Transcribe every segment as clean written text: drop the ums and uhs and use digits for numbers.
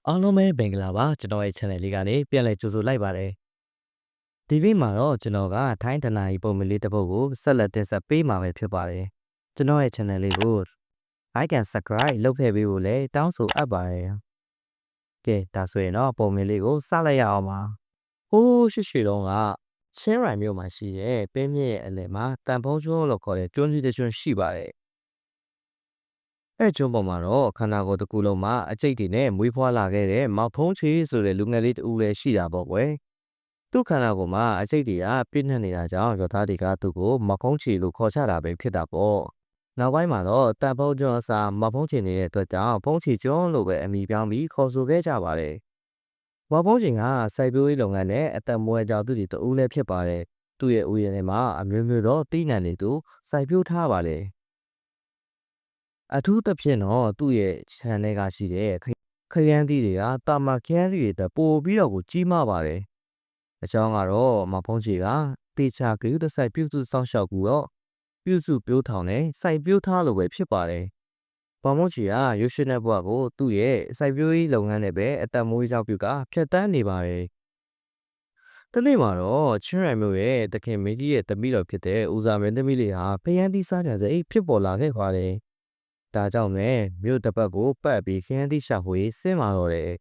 အားလုံးပဲမင်္ဂလာပါကျွန်တော်ရဲ့ channel လေးကနေပြန်လည်ကြိုဆိုလိုက်ပါတယ်ဒီဗီဒီယိုမှာတော့ကျွန်တော်ကထိုင်းတနာရီပုံမှန်လေးတစ်ပုဒ်ကိုဆက်လက်တင်ဆက်ပေးမှာပဲဖြစ်ပါတယ်ကျွန်တော်ရဲ့ channel လေးကို like and subscribe လုပ်ခဲ့ပေးဖို့လည်းတောင်းဆိုအပ်ပါတယ်ကဲဒါဆိုရင်တော့ပုံမှန်လေးကိုစလိုက်ရအောင်ပါဟိုးရှိတုန်းကချင်းရိုင်မြို့မှာရှိတဲ့ပင်းမြင့်ရဲ့အလယ်မှာတန်ဖုံးကျွန်းလို့ခေါ်တဲ့ကျွန်းကြီးတစ်ကျွန်းရှိပါတယ်အဲ့ကျွန်းပေါ်မှာတော့ခန္ဓာကိုယ်တစ်ခုလုံးမှာအကျိတ်တွေနဲ့မွေးဖွားလာခဲ့တဲ့မောက်ဖုံးချေဆိုတဲ့လူငယ်လေးတူလည်းရှိတာပေါ့ကွယ်သူ့ခန္ဓာကိုယ်မှာအကျိတ်တွေကပြည့်နှက်နေတာကြောင့်ယောသားတွေကသူ့ကိုမောက်ဖုံးချေလို့ခေါ်ချတာပဲဖြစ်တာပေါ့နောက်ပိုင်းမှာတော့တန်ဖုံးကျွန်းအစားမောက်ဖုံးချေနေတဲ့အတွက်ကြောင့်ဖုံးချေကျွန်းလို့ပဲအမည်ပြောင်းပြီးခေါ်ဆိုခဲ့ကြပါတယ်မောက်ဖုံးချေကစိုက်ပျိုးရေးလုပ်ငန်းနဲ့အသက်မွေးကြောင်သူတွေတူလည်းဖြစ်ပါတယ်သူ့ရဲ့ဥယျာဉ်ထဲမှာအမျိုးမျိုးသောတိနှံတွေသူစိုက်ပျိုးထားပါတယ်အထူးသဖြင့်တော့သူ့ရဲ့ခြံထဲကရှိတဲ့ခရမ်းသီးတွေကတာမခရမ်းသီးတွေတက်ပို့ပြီးတော့ကိုကြီးမားပါတယ်။အကြောင်းကတော့မဖုံးချေကတေချာဂရုတစိုက်ပြုစုစောင့်ရှောက်ပြီးတော့ပြုစုပြိုးထောင်နဲ့စိုက်ပျိုးထားလို့ပဲဖြစ်ပါတယ်။မဖုံးချေကရွှေရှင်တဲ့ဘဝကိုသူ့ရဲ့စိုက်ပျိုးရေးလုပ်ငန်းနဲ့ပဲအသက်မွေးကြောင်ပြုကဖြတ်တန်းနေပါတယ်။တနေ့မှာတော့ချင်းရိုင်မြို့ရဲ့တခင်မင်းကြီးရဲ့တပည့်တော်ဖြစ်တဲ့ဦးစာမင်းသမီးလေးဟာဖယန်းသီးစားကြစိတ်ဖြစ်ပေါ်လာခဲ့ပါတယ်။ဒါကြောင့်ပဲမြို့တစ်ပတ်ကိုပတ်ပြီးခရမ်းသီးရှာဖွေဆင်းလာတော့တယ်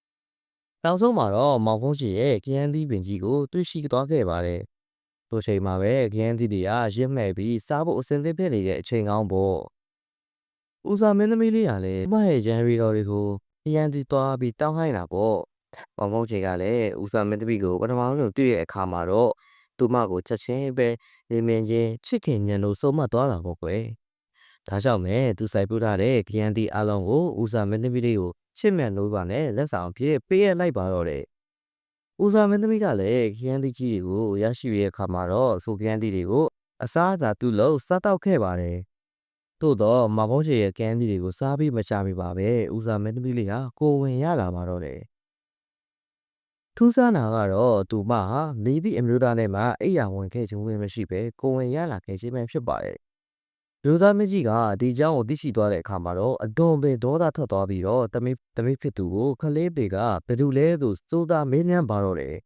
။နောက်ဆုံးမှာတော့မောင်ဖုံးချေရဲ့ခရမ်းသီးပင်ကြီးကိုတွေ့ရှိသွားခဲ့ပါတယ်။ထိုချိန်မှာပဲခရမ်းသီးတွေကရစ်မဲ့ပြီးစားဖို့အဆင်သင့်ဖြစ်နေတဲ့အချိန်ကောင်းပေါ့။ဦးစာမင်းသမီးလေးကလည်းမရဲ့ရန်ရီတော်တွေကိုခရမ်းသီးသွားပြီးတောင်းခိုင်းတာပေါ့။မောင်ဖုံးချေကလည်းဦးစာမင်းသမီးကိုပထမဆုံးတွေ့ရဲ့အခါမှာတော့သူမကိုချက်ချင်းပဲနေမင်းချင်းချစ်ခင်ညံလို့ဆုံးမသွားတာပေါ့ကွယ်။ဒါကြောင့်ပဲသူစိုက်ပျိုးထားတဲ့ခရမ်းသီးအလုံးကိုဦးစာမင်းသမီးလေးကိုချစ်မြတ်လို့ပါနဲ့လက်ဆောင်ဖြစ်ပေးရလိုက်ပါတော့တယ်။ဦးစာမင်းသမီးကလည်းခရမ်းသီးကြီးတွေကိုရရှိရတဲ့အခါမှာတော့ဆိုခရမ်းသီးတွေကိုအစားအစာသူ့လို့စားတောက်ခဲ့ပါတယ်။သို့တော့မဖုံးချေရဲ့ခရမ်းသီးတွေကိုစားပြီးမချမိပါပဲဦးစာမင်းသမီးလေးဟာကိုဝင်ရလာပါတော့တယ်။ထူးဆန်းတာကတော့သူမဟာမိသည့်အမျိုးသားနဲ့မှအိယာဝင်ခဲ့ခြင်းဝင်မရှိပဲကိုဝင်ရလာခဲ့ခြင်းပဲဖြစ်ပါတယ်လူသားမကြီးကဒီเจ้าကိုသိရှိသွားတဲ့အခါမှာတော့အဒွန်ပင်ဒေါသထွက်သွားပြီးတော့တမိဖြစ်သူကိုခလေးပေကဘယ်သူလဲသူစိုးသားမင်းမြန်းပါတော့တယ်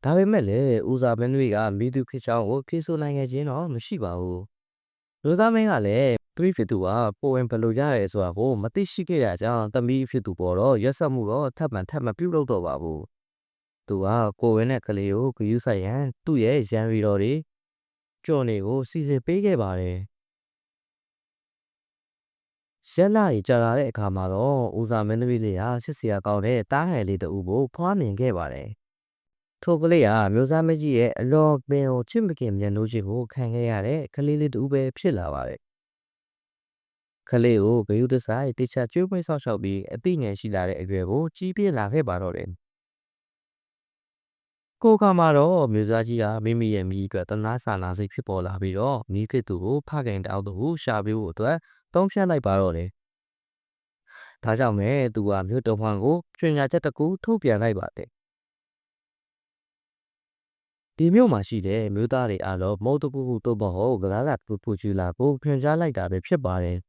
ဒါပေမဲ့လည်းဦးစာမင်းတွေကမိသူဖြစ်ချောင်းကိုဖြေဆိုနိုင်ခဲ့ခြင်းတော့မရှိပါဘူးလူသားမင်းကလည်းတမိဖြစ်သူကပိုဝင်ဘယ်လိုရရဲဆိုတာကိုမသိရှိခဲ့တဲ့ကြောင့်တမိဖြစ်သူပေါ်တော့ရက်ဆက်မှုတော့ထပ်မံပြုလုပ်တော့ပါဘူးသူကကိုဝင်းနဲ့ကလေးကိုဂယုဆိုင်ရန်သူ့ရဲ့ရန်ရီတော်တွေကြော်နေကိုစီစဉ်ပေးခဲ့ပါတယ်ရက်လာကြီးကြာလာတဲ့အခါမှာတော့ဦးစာမင်းသမီးလေးဟာချစ်စရာကောင်းတဲ့တားငယ်လေးတူကိုဖွားမြင်ခဲ့ပါတယ်။ထိုကလေးဟာမျိုးစားမကြီးရဲ့အလောပင်ကိုချစ်မခင်မျက်နှာချင်းကိုခံခဲ့ရတဲ့ကလေးလေးတူပဲဖြစ်လာပါတယ်။ကလေးကိုဂယုတဆိုင်တေချာကျွေးမွေးဆောက်ရှောက်ပြီးအသိဉာဏ်ရှိလာတဲ့အရွယ်ကိုကြီးပြင်းလာခဲ့ပါတော့တယ်။ကိုကမှာတော့မျိုးစားကြီးကမိမိရဲ့မိအတွက်တနာစာနာစိတ်ဖြစ်ပေါ်လာပြီးတော့မိခင်သူကိုဖခင်တောက်သူကိုရှာပေးဖို့အတွက်တုံးဖြတ်လိုက်ပါတော့တယ်။ဒါကြောင့်ပဲသူကမြို့တော်မှန်ကိုကျွညာချက်တစ်ခုထုတ်ပြန်လိုက်ပါတယ်။ဒီမြို့မှာရှိတဲ့မြို့သားတွေအားလုံးမုတ်တပူဟုတော့မဟုတ်ကလားကပူချူလာကိုဖြန့်ချလိုက်တာပဲဖြစ်ပါတယ်။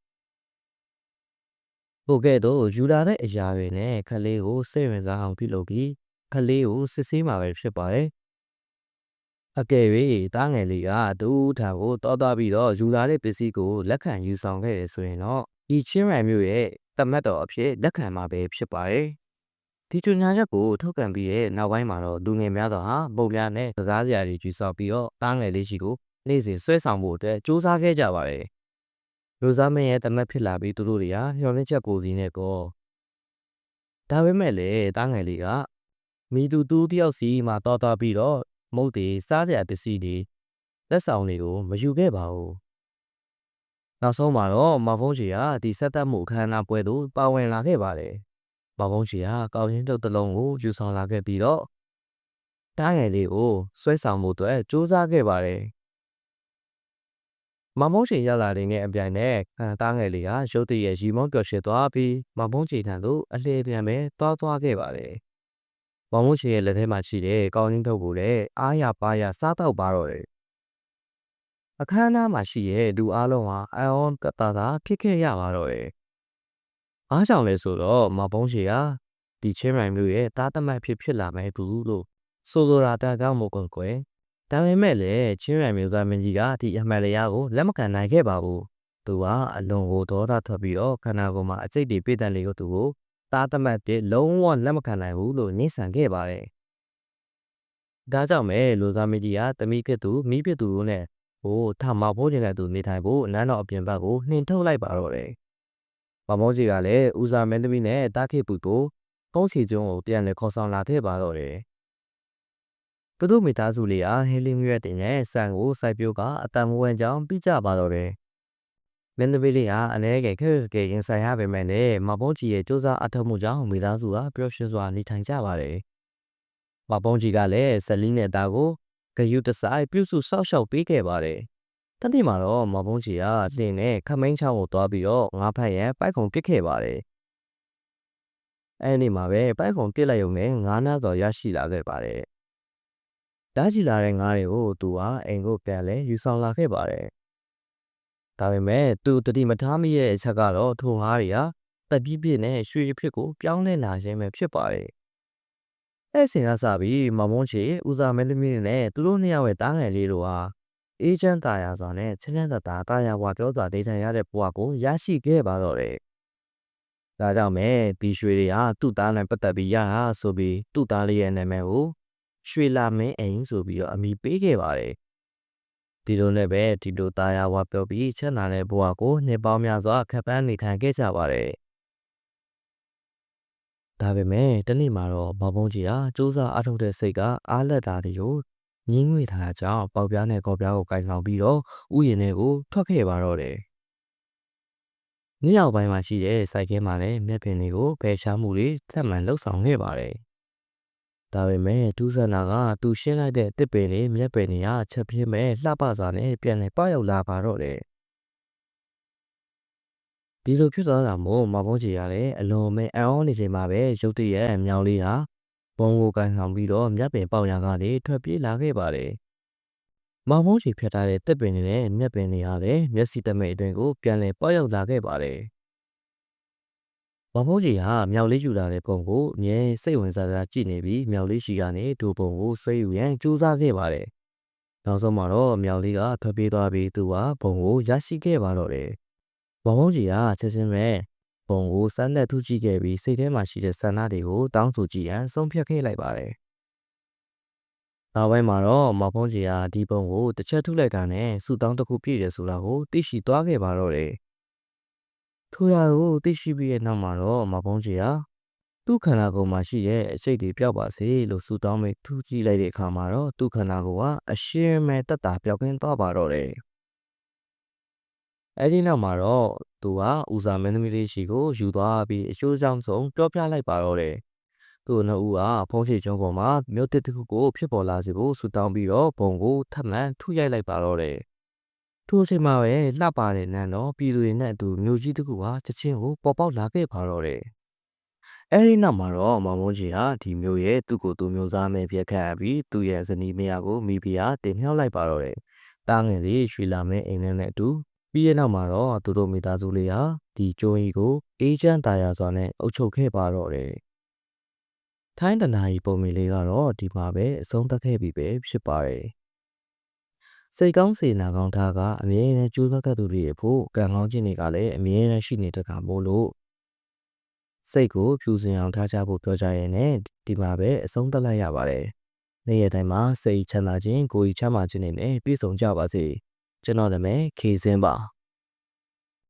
ပို့ခဲ့တော့ယူလာတဲ့အရာတွေနဲ့ခလေးကိုစိတ်ဝင်စားအောင်ပြုလုပ်ပြီးခလေးကိုစစ်ဆေးမှာပဲဖြစ်ပါတယ်။အကယ်၍တားငယ်လေးကတူးထံကိုတောသွားပြီးတော့ယူလာတဲ့ပစ္စည်းကိုလက်ခံယူဆောင်ခဲ့တယ်ဆိုရင်တော့ဒီချင်းရိုင်မြို့ရဲ့တမတ်တော်အဖြစ်လက်ခံမှာပဲဖြစ်ပါတယ်။ဒီကျွညာချက်ကိုထုတ်ကန်ပြီးရဲ့နောက်ပိုင်းမှာတော့လူငယ်များသောဟာပုံများနဲ့ကစားစရာတွေကြီးစောက်ပြီးတော့တားငယ်လေးရှိကိုနေ့စဉ်ဆွဲဆောင်ဖို့အတွက်စူးစမ်းခဲ့ကြပါတယ်။လူစားမင်းရဲ့တမတ်ဖြစ်လာပြီးသူတို့တွေဟာမျောလင့်ချက်ကိုစီနဲ့ကောဒါပေမဲ့လည်းတားငယ်လေးကမိသူတူးတယောက်စီမှတောသွားပြီးတော့မုတ်တွေစားစရာပစ္စည်းတွေလက်ဆောင်တွေကိုမယူခဲ့ပါဘူး။နောက်ဆုံးမှာတော့မဖုံးချီကဒီဆက်သက်မှုအခမ်းအနားပွဲသို့ပါဝင်လာခဲ့ပါတယ်။မဖုံးချီကကောင်းချင်းတုပ်တစ်လုံးကိုယူဆောင်လာခဲ့ပြီးတော့တားငယ်လေးကိုဆွဲဆောင်မှုအတွက်စူးစမ်းခဲ့ပါတယ်။မဖုံးချီရလာတဲ့နဲ့အပြိုင်နဲ့တားငယ်လေးကရုတ်တရက်ရီမုန်းပျော်ရွှင်သွားပြီးမဖုံးချီထံသို့အလှည့်ပြန်ပဲသွားခဲ့ပါတယ်။မဖုံးချီရဲ့လက်ထဲမှာရှိတဲ့ကောင်းချင်းတုပ်ကိုလည်းအားရပါးရစားတော့ပါတော့တယ်။အခမ်းအနားမှာရှိတဲ့လူအားလုံးဟာအယွန်ကတာသာဖြစ်ခဲ့ရပါတော့တယ်။အားကြောင့်လဲဆိုတော့မဖုံးချီက ဒီချင်းရိုင်မျိုးရဲ့သားသမက်ဖြစ်လာမယ်ဘူးလို့ဆိုလိုတာတန်ကောင်းမို့ကွယ်ဒါပေမဲ့လည်းချင်းရိုင်မျိုးသားမင်းကြီးကဒီအမှန်တရားကိုလက်မခံနိုင်ခဲ့ပါဘူးသူကအလွန်ကိုဒေါသထွက်ပြီးတော့ခန္ဓာကိုယ်မှာအကျိတ်တွေပြည့်တဲ့လေကိုသူကိုသားသမက်ပြလုံးဝလက်မခံနိုင်ဘူးလို့နှိမ့်ဆန်ခဲ့ပါတယ်ဒါကြောင့်ပဲလူသားမင်းကြီးကတမိကသူမိဖြစ်သူတို့နဲ့ဟိုထမဖိုးကျင်တဲ့သူနေထိုင်ဖို့နန်းတော်အပြင်ဘက်ကိုနှင်ထုတ်လိုက်ပါတော့တယ်။မမောကြီးကလည်းဦးစာမင်းသမီးနဲ့တာခိပူကိုကုန်းချီကျွန်းကိုပြန်လည်ခေါ်ဆောင်လာခဲ့ပါတော့တယ်။သူတို့မိသားစုလေးဟာဟင်းလင်းမြွက်တင်နဲ့ဆန်ကိုစိုက်ပျိုးကအတန်မဝန်းကြောင်းပြကြပါတော့တယ်။မင်းသမီးလေးဟာအနေငယ်ခဲရင်ဆိုင်ရပေမဲ့လည်းမမောကြီးရဲ့စူးစမ်းအထောက်မှုကြောင့်မိသားစုဟာပျော်ရွှင်စွာနေထိုင်ကြပါတယ်။မမောကြီးကလည်းဇလီနဲ့သားကိုဂယုတဆိုင်ပြုစုဆောက်ရှောက်ပေးခဲ့ပါတယ်။တနေ့မှာတော့မဘုံကြီးကလင်းနဲ့ခမင်းချောင်းကိုသွားပြီးတော့ငါးဖက်ရန်ပိုက်ခုံပစ်ခဲ့ပါတယ်။အဲဒီနေ့မှာပဲပိုက်ခုံပစ်လိုက်ရုံနဲ့ငါးနာတော်ရရှိလာခဲ့ပါတယ်။တားကြည့်လာတဲ့ငါးတွေကိုသူကအိမ်ကိုပြန်လဲယူဆောင်လာခဲ့ပါတယ်။ဒါပေမဲ့သူတတိမထားမိရဲ့အချက်ကတော့ထိုငါးတွေဟာတက်ပြည့်ပြည့်နဲ့ရွှေအဖြစ်ကိုပြောင်းလဲလာခြင်းပဲဖြစ်ပါတယ်။အဲ့စဉ်ကစပြီးမမုန်းချေဦးစာမင်းသမီးနဲ့သူတို့နှစ်ယောက်ရဲ့တားငယ်လေးတို့ဟာအေးချမ်းသာယာစွာနဲ့ချမ်းချမ်းသာသာတာယာဝါပြောစွာနေထိုင်ရတဲ့ဘဝကိုရရှိခဲ့ပါတော့တယ်။ဒါကြောင့်ပဲဒီရွှေတွေဟာသူ့သားနဲ့ပတ်သက်ပြီးရတာဆိုပြီးသူ့သားလေးရဲ့နာမည်ကိုရွှေလာမင်းအိမ်ဆိုပြီးတော့အမည်ပေးခဲ့ပါတယ်။ဒီလိုနဲ့ပဲဒီလိုတာယာဝါပြောပြီးချမ်းသာတဲ့ဘဝကိုနှစ်ပေါင်းများစွာခက်ပန်းနေထိုင်ခဲ့ကြပါတယ်။ဒါပေမဲ့တနေ့မှာတော့မဘုံကြီးဟာစူးစမ်းအထောက်တဲ့စိတ်ကအားလက်သားတွေကိုငင်းငွေထားတာကြောင့်ပေါက်ပြားနဲ့ကော်ပြားကိုကင်ဆောင်ပြီးတော့ဥယျာဉ်ထဲကိုထွက်ခဲ့ပါတော့တယ်။နေ့ရောက်ပိုင်းမှာရှိတဲ့စိုက်ခင်းမှာလည်းမြက်ပင်တွေကိုဖယ်ရှားမှုတွေဆက်မှန်လှုပ်ဆောင်ခဲ့ပါတယ်။ဒါပေမဲ့ဒူးဆန္နာကသူရှင်းလိုက်တဲ့တစ်ပင်တွေမြက်ပင်တွေကချက်ပြင်းမဲ့လှပစွာနဲ့ပြန်လည်ပေါရောက်လာပါတော့တယ်။ဒီလိုဖြစ်သွားတာမို့မဘုံကြီးကလည်းအလွန်မဲ့အံ့ဩနေချိန်မှာပဲရုတ်တရက်မြောင်လေးဟာဘုံကိုကန်ဆောင်ပြီးတော့မြက်ပင်ပေါက်ရာကနေထွက်ပြေးလာခဲ့ပါတယ်။မောင်မုံးချီဖြတ်ထားတဲ့တစ်ပင်တွေနဲ့မြက်ပင်တွေဟာလည်းမျက်စိတမိတ်အတွင်းကိုပြန်လည်ပေါရောက်လာခဲ့ပါတယ်။မောင်မုံးချီဟာမြောင်လေးယူလာတဲ့ပုံကိုအမြဲစိတ်ဝင်စားစားကြည့်နေပြီးမြောင်လေးရှိကနေဒူပုံကိုဆွဲယူရန်ကြိုးစားခဲ့ပါတယ်။နောက်ဆုံးမှာတော့မြောင်လေးကထွက်ပြေးသွားပြီးသူကဘုံကိုရရှိခဲ့ပါတော့တယ်။မောင်မုံးချီကချက်ချင်းပဲဘုံကိုစမ်းသပ်ထုကြည့်ခဲ့ပြီးစိတ်ထဲမှာရှိတဲ့ဆန္ဒတွေကိုတောင်းဆိုကြည့်ရန်ဆုံးဖြတ်ခဲ့လိုက်ပါတယ်။နောက်ပိုင်းမှာတော့မောင်ဖုံးကြီးဟာဒီပုံကိုတစ်ချက်ထုလိုက်တာနဲ့ဆူတောင်းတစ်ခုပြည့်တယ်ဆိုတာကိုသိရှိသွားခဲ့ပါတော့တယ်။ထို့တာကိုသိရှိပြီးတဲ့နောက်မှာတော့မောင်ဖုံးကြီးဟာသူ့ခန္ဓာကိုယ်မှာရှိတဲ့အစိတ်တွေပျောက်ပါစေလို့ဆူတောင်းပြီးထုကြည့်လိုက်တဲ့အခါမှာတော့သူ့ခန္ဓာကိုယ်ကအရှင်းမဲ့တက်တာပျောက်ကင်းသွားပါတော့တယ်။အဲဒီနောက်မှာတော့သူကဦးစာမင်းသမီးလေးရှိကိုယူသွားပြီးအကျိုးကြောင့်ဆုံးပြောပြလိုက်ပါတော့တယ်။သူ့နှစ်ဦးဟာဖုံးချေကျွန်းပေါ်မှာမြို့တစ်ခုကိုဖြစ်ပေါ်လာစေဖို့ဆူတောင်းပြီးတော့ဘုံကိုထပ်မံထုရိုက်လိုက်ပါတော့တယ်။ထိုအချိန်မှာပဲလှပတဲ့နန်းတော်ပြည်သူတွေနဲ့အတူမြို့ကြီးတစ်ခုဟာချက်ချင်းကိုပေါ်ပေါက်လာခဲ့ပါတော့တယ်။အဲဒီနောက်မှာတော့မောင်မုံကြီးဟာဒီမြို့ရဲ့သူ့ကိုယ်သူမျိုးသားမဲ့ပြက်ခတ်ပြီးသူ့ရဲ့ဇနီးမယားကိုမိဖုရားတင်မြှောက်လိုက်ပါတော့တယ်။တားငယ်လေးရွှေလာမဲအိမ်နဲ့အတူပြီးတဲ့နောက်မှာတော့သူတို့မိသားစုလေးဟာဒီကျိုးကြီးကိုအေးချမ်းသာယာစွာနဲ့အုပ်ချုပ်ခဲ့ပါတော့တယ်။ထိုင်းတနာရီပုံမီလေးကတော့ဒီမှာပဲအဆုံးသတ်ခဲ့ပြီပဲဖြစ်ပါတယ်။စိတ်ကောင်းစေနာကောင်းထားကအမြဲတမ်းကြိုးစားတတ်သူတွေအဖို့ကံကောင်းခြင်းတွေကလည်းအမြဲတမ်းရှိနေတဲ့ကမို့လို့စိတ်ကိုဖြူစင်အောင်ထားကြဖို့ပြောကြရဲနဲ့ဒီမှာပဲအဆုံးသတ်လိုက်ရပါတယ်။နေ့ရက်တိုင်းမှာစိတ်ချမ်းသာခြင်းကိုယ်ချမ်းသာခြင်းတွေနဲ့ပြည့်စုံကြပါစေ။ကျွန်တော်နာမည်ခေစင်းပါ။